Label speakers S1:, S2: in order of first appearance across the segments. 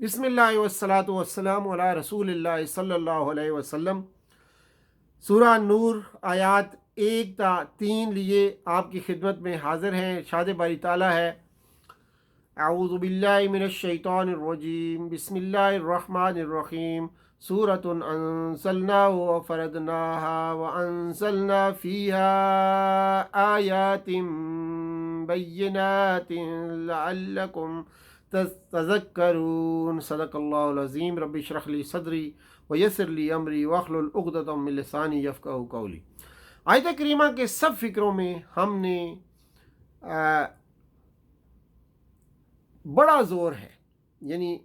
S1: بسم اللہ والصلاۃ والسلام علی رسول اللہ صلی اللہ علیہ وسلم۔ سورہ نور آیات 1 تا 3 لیے آپ کی خدمت میں حاضر ہیں۔ ارشاد باری تعالیٰ ہے، اعوذ باللہ من الشیطان الرجیم، بسم اللہ الرحمن الرحیم۔ سورۃ انزلناہ وفرضناہا وانزلنا فیہا آیات بینات لعلکم تذکرون۔ صدق اللہ العظیم۔ رب اشرح لی صدری ویسر لی امری واحلل عقدۃ من لسانی یفقہوا قولی۔ آیت کریمہ کے سب فکروں میں ہم نے بڑا زور ہے، یعنی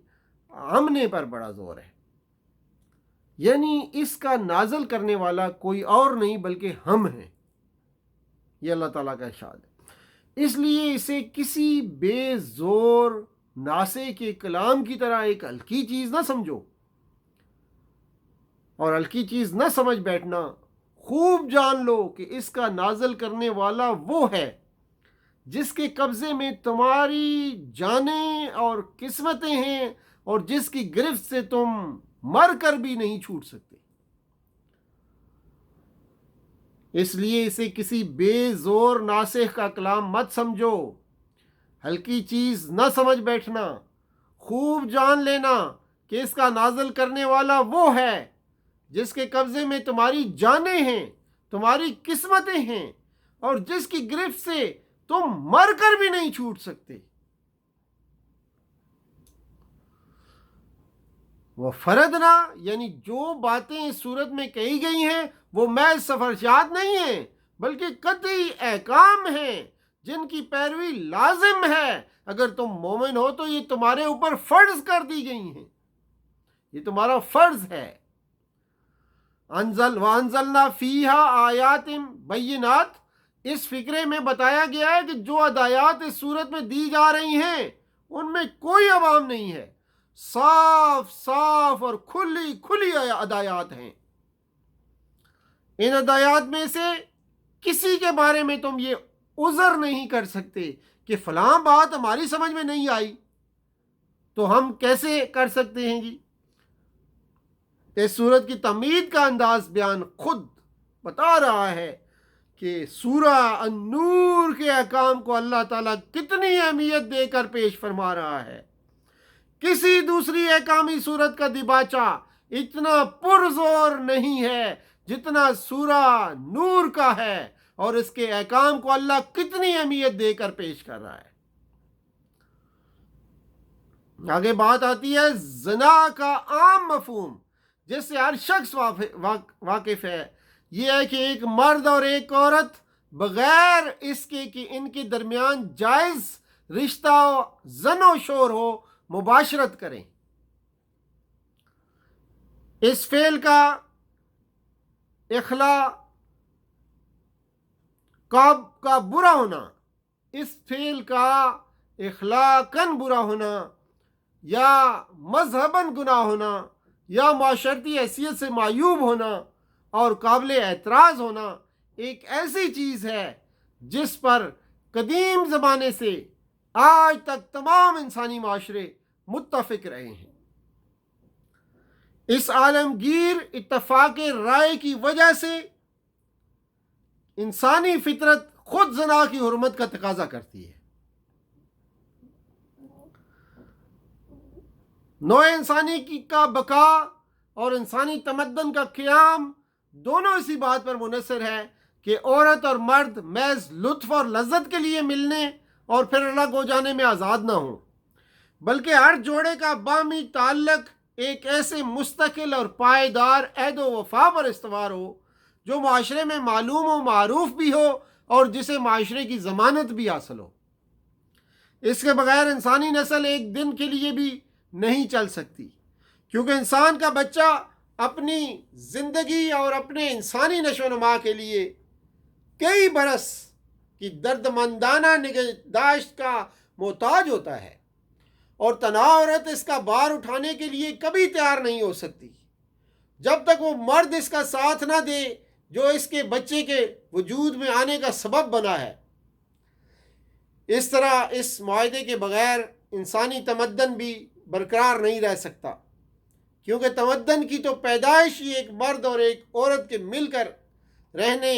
S1: ہمنے پر بڑا زور ہے، یعنی اس کا نازل کرنے والا کوئی اور نہیں بلکہ ہم ہیں، یہ اللہ تعالیٰ کا ارشاد ہے۔ اس لیے اسے کسی بے زور ناسے کے کلام کی طرح ایک ہلکی چیز نہ سمجھو، اور ہلکی چیز نہ سمجھ بیٹھنا۔ خوب جان لو کہ اس کا نازل کرنے والا وہ ہے جس کے قبضے میں تمہاری جانیں اور قسمتیں ہیں، اور جس کی گرفت سے تم مر کر بھی نہیں چھوٹ سکتے۔ اس لیے اسے کسی بے زور ناسخ کا کلام مت سمجھو، ہلکی چیز نہ سمجھ بیٹھنا۔ خوب جان لینا کہ اس کا نازل کرنے والا وہ ہے جس کے قبضے میں تمہاری جانیں ہیں، تمہاری قسمتیں ہیں، اور جس کی گرفت سے تم مر کر بھی نہیں چھوٹ سکتے۔ وہ فرضنا، یعنی جو باتیں اس صورت میں کہی گئی ہیں وہ محض سفرشات نہیں ہیں بلکہ قطعی احکام ہیں جن کی پیروی لازم ہے۔ اگر تم مومن ہو تو یہ تمہارے اوپر فرض کر دی گئی ہیں، یہ تمہارا فرض ہے۔ وَأَنزَلْنَا فِيهَا آیَاتٍ بَيِّنَاتٍ، اس فکرے میں بتایا گیا ہے کہ جو ہدایات اس صورت میں دی جا رہی ہیں ان میں کوئی عوام نہیں ہے، صاف صاف اور کھلی کھلی ہدایات ہیں۔ ان ہدایات میں سے کسی کے بارے میں تم یہ عذر نہیں کر سکتے کہ فلاں بات ہماری سمجھ میں نہیں آئی، تو ہم کیسے کر سکتے ہیں جی؟ اس صورت کی تمہید کا انداز بیان خود بتا رہا ہے کہ سورہ النور کے احکام کو اللہ تعالیٰ کتنی اہمیت دے کر پیش فرما رہا ہے۔ کسی دوسری احکامی صورت کا دباچہ اتنا پرزور نہیں ہے جتنا سورہ نور کا ہے، اور اس کے احکام کو اللہ کتنی اہمیت دے کر پیش کر رہا ہے۔ آگے بات آتی ہے زنا کا عام مفہوم جس سے ہر شخص واقف ہے۔ یہ ہے کہ ایک مرد اور ایک عورت بغیر اس کے کہ ان کے درمیان جائز رشتہ زن و شور ہو مباشرت کریں۔ اس فعل کا اخلاء کا برا ہونا، اس فعل کا اخلاقاً برا ہونا یا مذہباً گناہ ہونا یا معاشرتی حیثیت سے معیوب ہونا اور قابل اعتراض ہونا ایک ایسی چیز ہے جس پر قدیم زمانے سے آج تک تمام انسانی معاشرے متفق رہے ہیں۔ اس عالمگیر اتفاق رائے کی وجہ سے انسانی فطرت خود زنا کی حرمت کا تقاضا کرتی ہے۔ نوع انسانی کا بقا اور انسانی تمدن کا قیام دونوں اسی بات پر منحصر ہے کہ عورت اور مرد محض لطف اور لذت کے لیے ملنے اور پھر الگ ہو جانے میں آزاد نہ ہوں، بلکہ ہر جوڑے کا باہمی تعلق ایک ایسے مستقل اور پائیدار عہد و وفا پر استوار ہو جو معاشرے میں معلوم و معروف بھی ہو اور جسے معاشرے کی ضمانت بھی حاصل ہو۔ اس کے بغیر انسانی نسل ایک دن کے لیے بھی نہیں چل سکتی، کیونکہ انسان کا بچہ اپنی زندگی اور اپنے انسانی نشو و نما کے لیے کئی برس کی دردمندانہ نگہداشت کا محتاج ہوتا ہے، اور تنہا عورت اس کا بار اٹھانے کے لیے کبھی تیار نہیں ہو سکتی جب تک وہ مرد اس کا ساتھ نہ دے جو اس کے بچے کے وجود میں آنے کا سبب بنا ہے۔ اس طرح اس معاہدے کے بغیر انسانی تمدن بھی برقرار نہیں رہ سکتا، کیونکہ تمدن کی تو پیدائش ہی ایک مرد اور ایک عورت کے مل کر رہنے،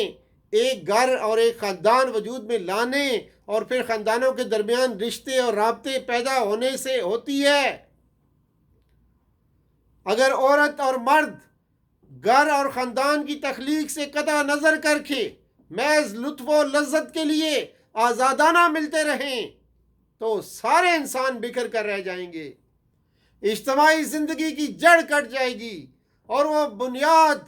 S1: ایک گھر اور ایک خاندان وجود میں لانے اور پھر خاندانوں کے درمیان رشتے اور رابطے پیدا ہونے سے ہوتی ہے۔ اگر عورت اور مرد گھر اور خاندان کی تخلیق سے قطع نظر کر کے محض لطف و لذت کے لیے آزادانہ ملتے رہیں تو سارے انسان بکھر کر رہ جائیں گے، اجتماعی زندگی کی جڑ کٹ جائے گی اور وہ بنیاد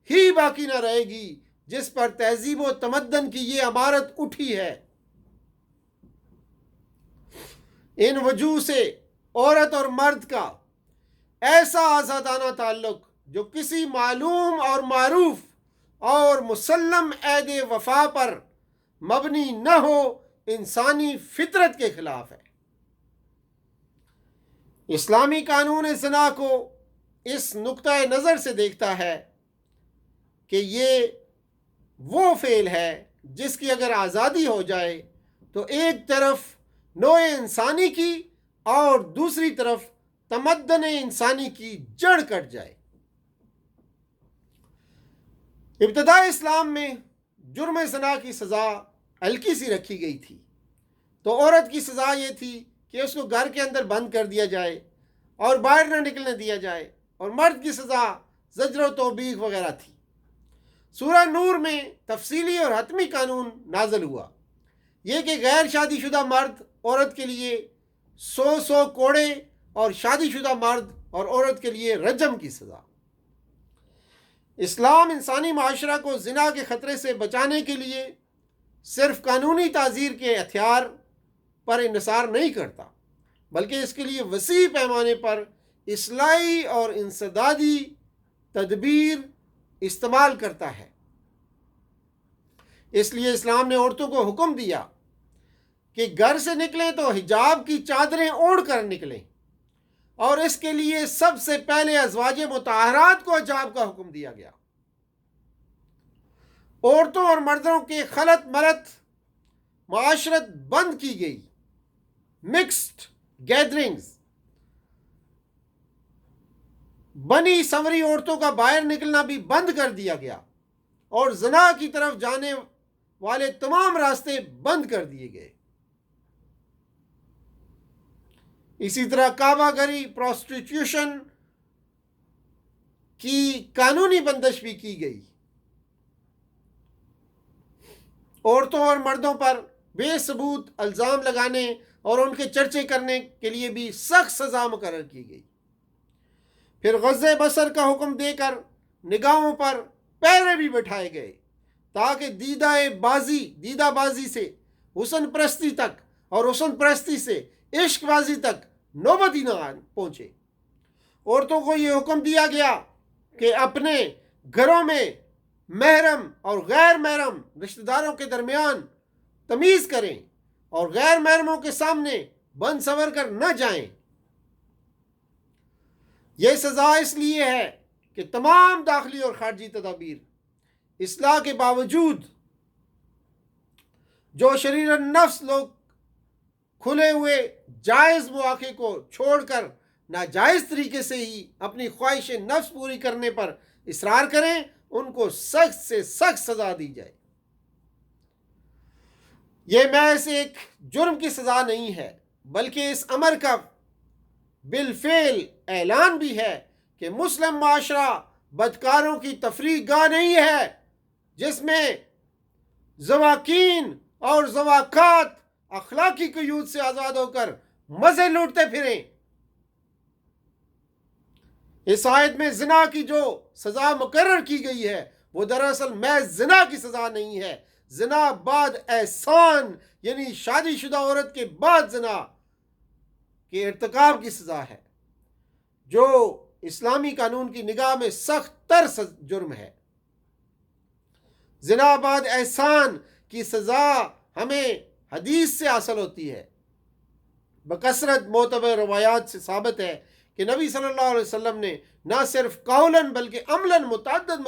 S1: ہی باقی نہ رہے گی جس پر تہذیب و تمدن کی یہ عمارت اٹھی ہے۔ ان وجوہ سے عورت اور مرد کا ایسا آزادانہ تعلق جو کسی معلوم اور معروف اور مسلم عہد وفا پر مبنی نہ ہو، انسانی فطرت کے خلاف ہے۔ اسلامی قانون زنا کو اس نقطۂ نظر سے دیکھتا ہے کہ یہ وہ فعل ہے جس کی اگر آزادی ہو جائے تو ایک طرف نوع انسانی کی اور دوسری طرف تمدن انسانی کی جڑ کٹ جائے۔ ابتدائی اسلام میں جرم زنا کی سزا ہلکی سی رکھی گئی تھی، تو عورت کی سزا یہ تھی کہ اس کو گھر کے اندر بند کر دیا جائے اور باہر نہ نکلنے دیا جائے، اور مرد کی سزا زجر و توبیخ وغیرہ تھی۔ سورہ نور میں تفصیلی اور حتمی قانون نازل ہوا، یہ کہ غیر شادی شدہ مرد عورت کے لیے 100 کوڑے اور شادی شدہ مرد اور عورت کے لیے رجم کی سزا۔ اسلام انسانی معاشرہ کو زنا کے خطرے سے بچانے کے لیے صرف قانونی تعزیر کے ہتھیار پر انحصار نہیں کرتا، بلکہ اس کے لیے وسیع پیمانے پر اصلاحی اور انسدادی تدبیر استعمال کرتا ہے۔ اس لیے اسلام نے عورتوں کو حکم دیا کہ گھر سے نکلیں تو حجاب کی چادریں اوڑھ کر نکلیں، اور اس کے لیے سب سے پہلے ازواج مطہرات کو حجاب کا حکم دیا گیا۔ عورتوں اور مردوں کے خلط ملط معاشرت بند کی گئی، مکسڈ گیدرنگز، بنی سنوری عورتوں کا باہر نکلنا بھی بند کر دیا گیا، اور زنا کی طرف جانے والے تمام راستے بند کر دیے گئے۔ اسی طرح کعبہ گری، پروسٹیٹیوشن کی قانونی بندش بھی کی گئی۔ عورتوں اور مردوں پر بے ثبوت الزام لگانے اور ان کے چرچے کرنے کے لیے بھی سخت سزا مقرر کی گئی۔ پھر غض بصر کا حکم دے کر نگاہوں پر پہرے بھی بٹھائے گئے تاکہ دیدہ بازی سے حسن پرستی تک اور حسن پرستی سے عشق بازی تک نوبت ہی نہ پہنچے۔ عورتوں کو یہ حکم دیا گیا کہ اپنے گھروں میں محرم اور غیر محرم رشتہ داروں کے درمیان تمیز کریں اور غیر محرموں کے سامنے بند سنور کر نہ جائیں۔ یہ سزا اس لیے ہے کہ تمام داخلی اور خارجی تدابیر اصلاح کے باوجود جو شریر النفس لوگ کھلے ہوئے جائز مواقع کو چھوڑ کر ناجائز طریقے سے ہی اپنی خواہش نفس پوری کرنے پر اصرار کریں، ان کو سخت سے سخت سزا دی جائے۔ یہ محض ایک جرم کی سزا نہیں ہے، بلکہ اس امر کا بالفعل اعلان بھی ہے کہ مسلم معاشرہ بدکاروں کی تفریح گاہ نہیں ہے جس میں زواکین اور زواکات اخلاقی قیود سے آزاد ہو کر مزے لوٹتے پھریں۔ اس آیت میں زنا کی جو سزا مقرر کی گئی ہے وہ دراصل محض زنا کی سزا نہیں ہے، زنا بعد احسان یعنی شادی شدہ عورت کے بعد زنا کے ارتکاب کی سزا ہے، جو اسلامی قانون کی نگاہ میں سخت تر جرم ہے۔ زنا بعد احسان کی سزا ہمیں حدیث سے حاصل ہوتی ہے۔ بکثرت معتبر روایات سے ثابت ہے کہ نبی صلی اللہ علیہ وسلم نے نہ صرف قولاً بلکہ عملاً متعدد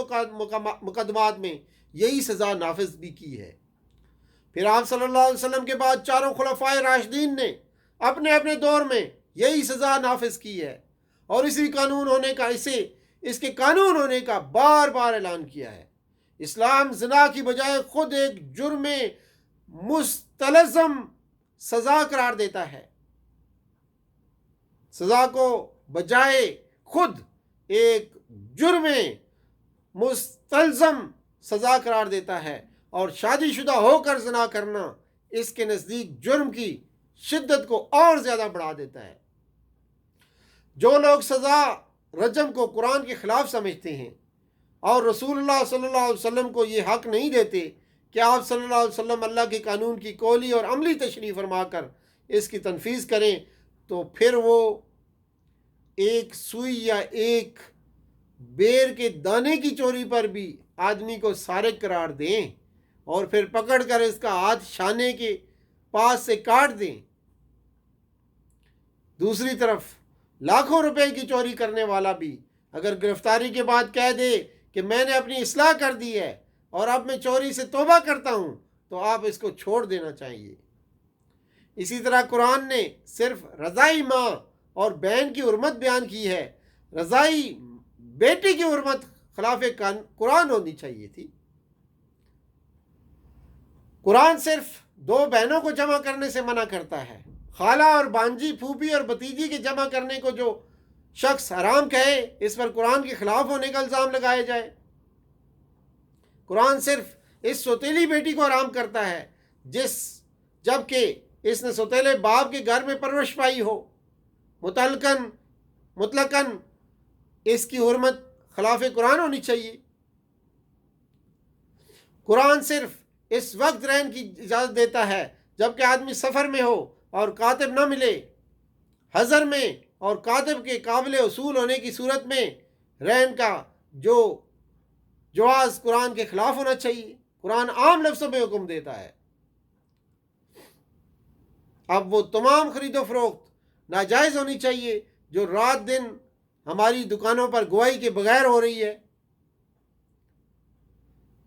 S1: مقدمات میں یہی سزا نافذ بھی کی ہے۔ پھر آپ صلی اللہ علیہ وسلم کے بعد چاروں خلفائے راشدین نے اپنے اپنے دور میں یہی سزا نافذ کی ہے، اور اسی قانون ہونے کا اس کے قانون ہونے کا بار بار اعلان کیا ہے۔ اسلام زنا کی بجائے خود ایک جرم مستلزم سزا قرار دیتا ہے، سزا کو بجائے خود ایک جرم مستلزم سزا قرار دیتا ہے، اور شادی شدہ ہو کر زنا کرنا اس کے نزدیک جرم کی شدت کو اور زیادہ بڑھا دیتا ہے۔ جو لوگ سزا رجم کو قرآن کے خلاف سمجھتے ہیں اور رسول اللہ صلی اللہ علیہ وسلم کو یہ حق نہیں دیتے کہ آپ صلی اللہ علیہ وسلم اللہ کے قانون کی قولی اور عملی تشریح فرما کر اس کی تنفیذ کریں، تو پھر وہ ایک سوئی یا ایک بیر کے دانے کی چوری پر بھی آدمی کو سارق قرار دیں اور پھر پکڑ کر اس کا ہاتھ شانے کے پاس سے کاٹ دیں۔ دوسری طرف لاکھوں روپے کی چوری کرنے والا بھی اگر گرفتاری کے بعد کہہ دے کہ میں نے اپنی اصلاح کر دی ہے اور اب میں چوری سے توبہ کرتا ہوں، تو آپ اس کو چھوڑ دینا چاہیے۔ اسی طرح قرآن نے صرف رضائی ماں اور بہن کی حرمت بیان کی ہے، رضائی بیٹی کی حرمت خلاف قرآن ہونی چاہیے تھی۔ قرآن صرف دو بہنوں کو جمع کرنے سے منع کرتا ہے۔ خالہ اور بانجی، پھوپھی اور بھتیجی کے جمع کرنے کو جو شخص حرام کہے، اس پر قرآن کے خلاف ہونے کا الزام لگایا جائے۔ قرآن صرف اس سوتیلی بیٹی کو حرام کرتا ہے جبکہ اس نے سوتیلے باپ کے گھر میں پرورش پائی ہو۔ مطلقاً اس کی حرمت خلاف قرآن ہونی چاہیے۔ قرآن صرف اس وقت رہن کی اجازت دیتا ہے جبکہ آدمی سفر میں ہو اور کاتب نہ ملے۔ حضر میں اور کاتب کے قابل وصول ہونے کی صورت میں رہن کا جواز قرآن کے خلاف ہونا چاہیے۔ قرآن عام لفظوں میں حکم دیتا ہے۔ اب وہ تمام خرید و فروخت ناجائز ہونی چاہیے جو رات دن ہماری دکانوں پر گواہی کے بغیر ہو رہی ہے۔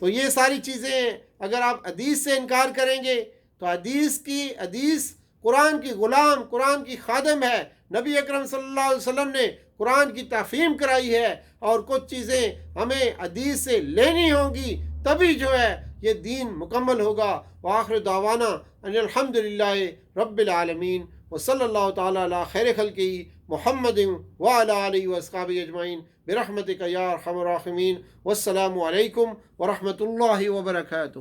S1: تو یہ ساری چیزیں اگر آپ حدیث سے انکار کریں گے تو حدیث قرآن کی غلام، قرآن کی خادم ہے۔ نبی اکرم صلی اللہ علیہ وسلم نے قرآن کی تفہیم کرائی ہے، اور کچھ چیزیں ہمیں حدیث سے لینی ہوں گی، تبھی جو ہے یہ دین مکمل ہوگا۔ وآخر دعوانا ان الحمدللہ رب العالمین، وصلی اللہ تعالی علی خیر خلقہ محمد وعلی آلہ واصحابہ اجمعین برحمتک یا ارحم الراحمین۔ والسلام علیکم ورحمۃ اللہ وبرکاتہ۔